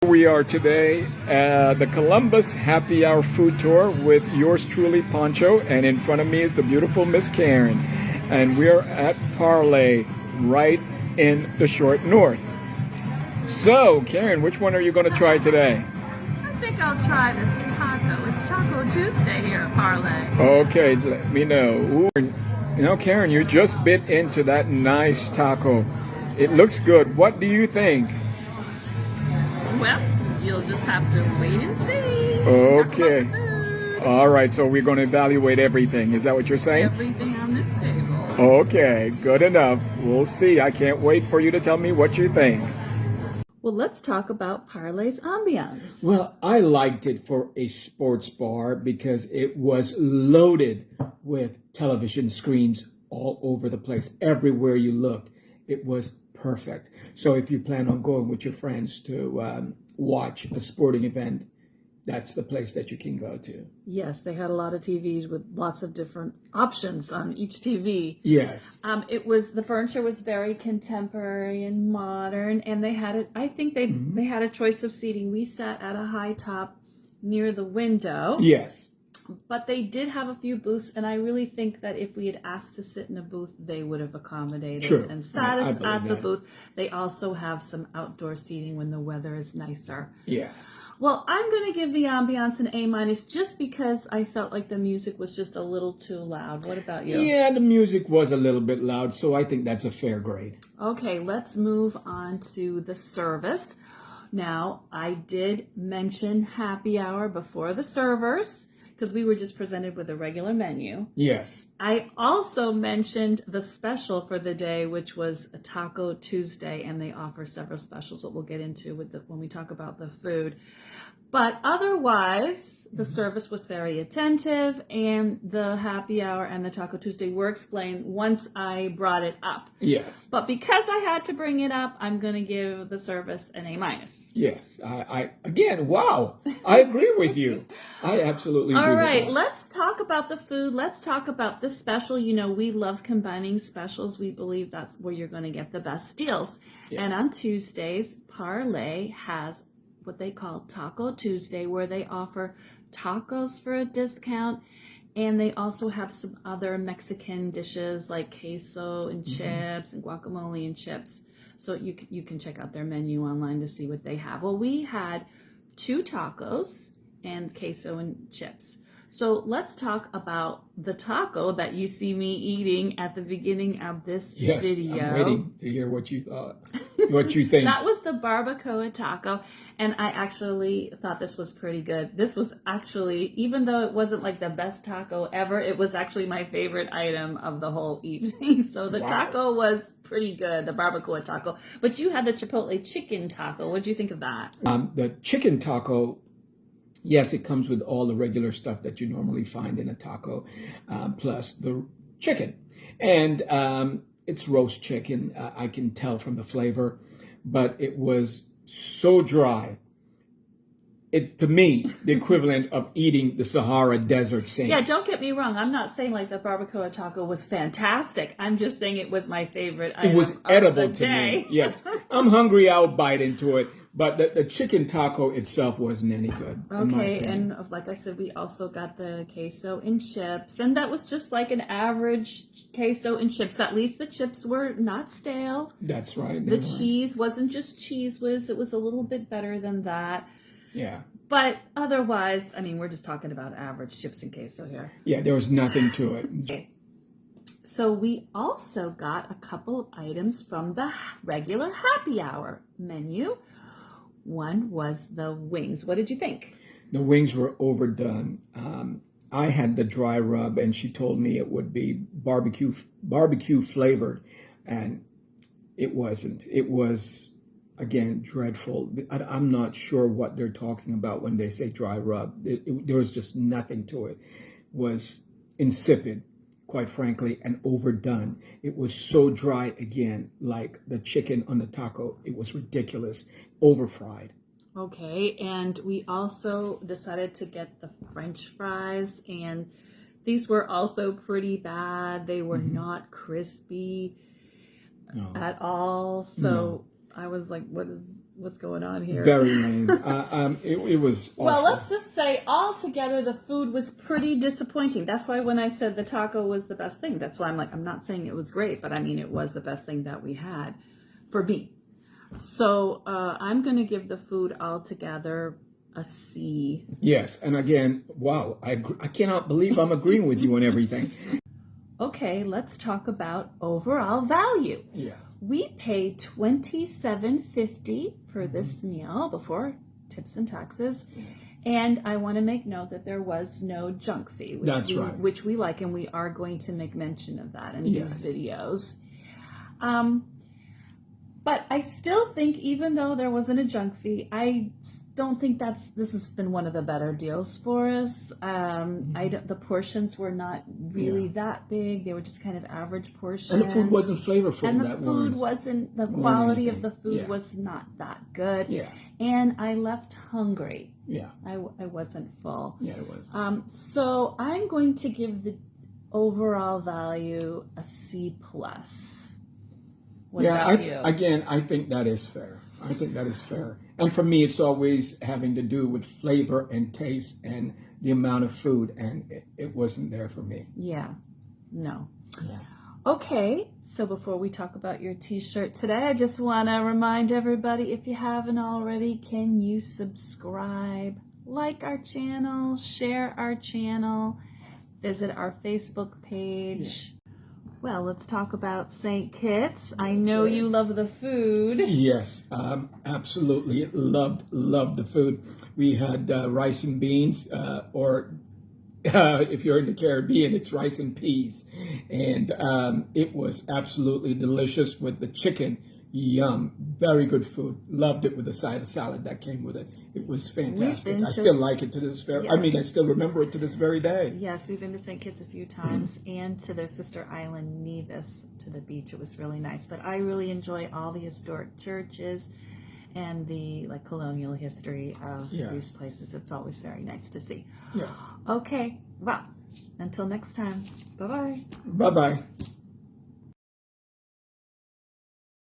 We are today at the Columbus Happy Hour Food Tour with yours truly, Poncho, and in front of me is the beautiful Miss Karen. And we are at Parlay, right in the short north. So, Karen, which one are you going to try today? I think I'll try this taco. It's Taco Tuesday here at Parlay. Okay, let me know. Ooh, Karen, you just bit into that nice taco. It looks good. What do you think? Well, you'll just have to wait and see. Okay. All right, so we're going to evaluate everything. Is that what you're saying? Everything on this table. Okay, good enough. We'll see. I can't wait for you to tell me what you think. Well, let's talk about Parlay's ambiance. Well, I liked it for a sports bar because it was loaded with television screens all over the place. Everywhere you looked, it was perfect. So if you plan on going with your friends to watch a sporting event, that's the place that you can go to. Yes, they had a lot of TVs with lots of different options on each TV. Yes. The furniture was very contemporary and modern, and they had it. I think they had a choice of seating. We sat at a high top near the window. Yes. But they did have a few booths, and I really think that if we had asked to sit in a booth, they would have accommodated True. and sat us at the that. booth. They also have some outdoor seating when the weather is nicer. Yes. Well, I'm going to give the ambiance an A- just because I felt like the music was just a little too loud. What about you? Yeah, the music was a little bit loud, so I think that's a fair grade. Okay, let's move on to the service. Now, I did mention happy hour before the servers, because we were just presented with a regular menu. Yes. I also mentioned the special for the day, which was a Taco Tuesday, and they offer several specials that we'll get into when we talk about the food. But otherwise, the service was very attentive, and the happy hour and the Taco Tuesday were explained once I brought it up. Yes. But because I had to bring it up, I'm going to give the service an A-. Yes. I again, wow. I agree with you. I absolutely agree All right, with that. let's talk about the food. Let's talk about the special. You know, we love combining specials. We believe that's where you're going to get the best deals. Yes. And on Tuesdays, Parlay has what they call Taco Tuesday, where they offer tacos for a discount, and they also have some other Mexican dishes like queso and chips and guacamole and chips. So you can check out their menu online to see what they have. Well, we had 2 tacos and queso and chips. So let's talk about the taco that you see me eating at the beginning of this video. I'm waiting to hear what you thought, what you think. That was the barbacoa taco, and I actually thought this was pretty good. This was actually, even though it wasn't like the best taco ever, it was actually my favorite item of the whole evening. So the taco was pretty good, the barbacoa taco. But you had the chipotle chicken taco. What do you think of that? The chicken taco, yes, it comes with all the regular stuff that you normally find in a taco, plus the chicken. And it's roast chicken. I can tell from the flavor, but it was so dry. It's, to me, the equivalent of eating the Sahara Desert sand. Yeah, don't get me wrong. I'm not saying like the barbacoa taco was fantastic. I'm just saying it was my favorite item. It was edible of the to day. me. Yes. I'm hungry. I'll bite into it. But the chicken taco itself wasn't any good. Okay, and like I said, we also got the queso and chips, and that was just like an average queso and chips. At least the chips were not stale. That's right. The cheese wasn't just cheese whiz. It was a little bit better than that. Yeah. But otherwise, I mean, we're just talking about average chips and queso here. Yeah, there was nothing to it. Okay. So we also got a couple of items from the regular happy hour menu. One was the wings. What did you think? The wings were overdone. I had the dry rub, and she told me it would be barbecue flavored, and it wasn't. It was, again, dreadful. I'm not sure what they're talking about when they say dry rub. There was just nothing to it. It was insipid, quite frankly, and overdone. It was so dry, again, like the chicken on the taco. It was ridiculous, over-fried. Okay, and we also decided to get the French fries, and these were also pretty bad. They were not crispy at all. So I was like, what is what's going on here? Very lame. It was awful. Well, let's just say altogether the food was pretty disappointing. That's why when I said the taco was the best thing, that's why I'm like, I'm not saying it was great, but I mean, it was the best thing that we had for me. So I'm going to give the food altogether a C. Yes, and again, wow, I cannot believe I'm agreeing with you on everything. Okay, let's talk about overall value. Yes. We paid $27.50 for this meal before tips and taxes. And I want to make note that there was no junk fee, which we like, and we are going to make mention of that in these videos. But I still think, even though there wasn't a junk fee, I don't think this has been one of the better deals for us. The portions were not really that big; they were just kind of average portions. And the food wasn't flavorful. And the food wasn't. The quality of the food was not that good. Yeah. And I left hungry. Yeah. I wasn't full. Yeah, it was. So I'm going to give the overall value a C plus. What about you? Again, I think that is fair. I think that is fair. And for me, it's always having to do with flavor and taste and the amount of food, and it wasn't there for me. Yeah. No. Yeah. Okay, so before we talk about your t-shirt today, I just want to remind everybody, if you haven't already, can you subscribe, like our channel, share our channel, visit our Facebook page. Yeah. Well, let's talk about St. Kitts. I know you love the food. Yes, absolutely. Loved the food. We had rice and beans, or if you're in the Caribbean, it's rice and peas. And it was absolutely delicious with the chicken. Yum. Very good food. Loved it with a side of salad that came with it. It was fantastic. I still like it to this very, I still remember it to this very day. Yes, we've been to St. Kitts a few times and to their sister island, Nevis, to the beach. It was really nice. But I really enjoy all the historic churches and the colonial history of these places. It's always very nice to see. Yes. Okay, well, until next time. Bye-bye. Bye-bye.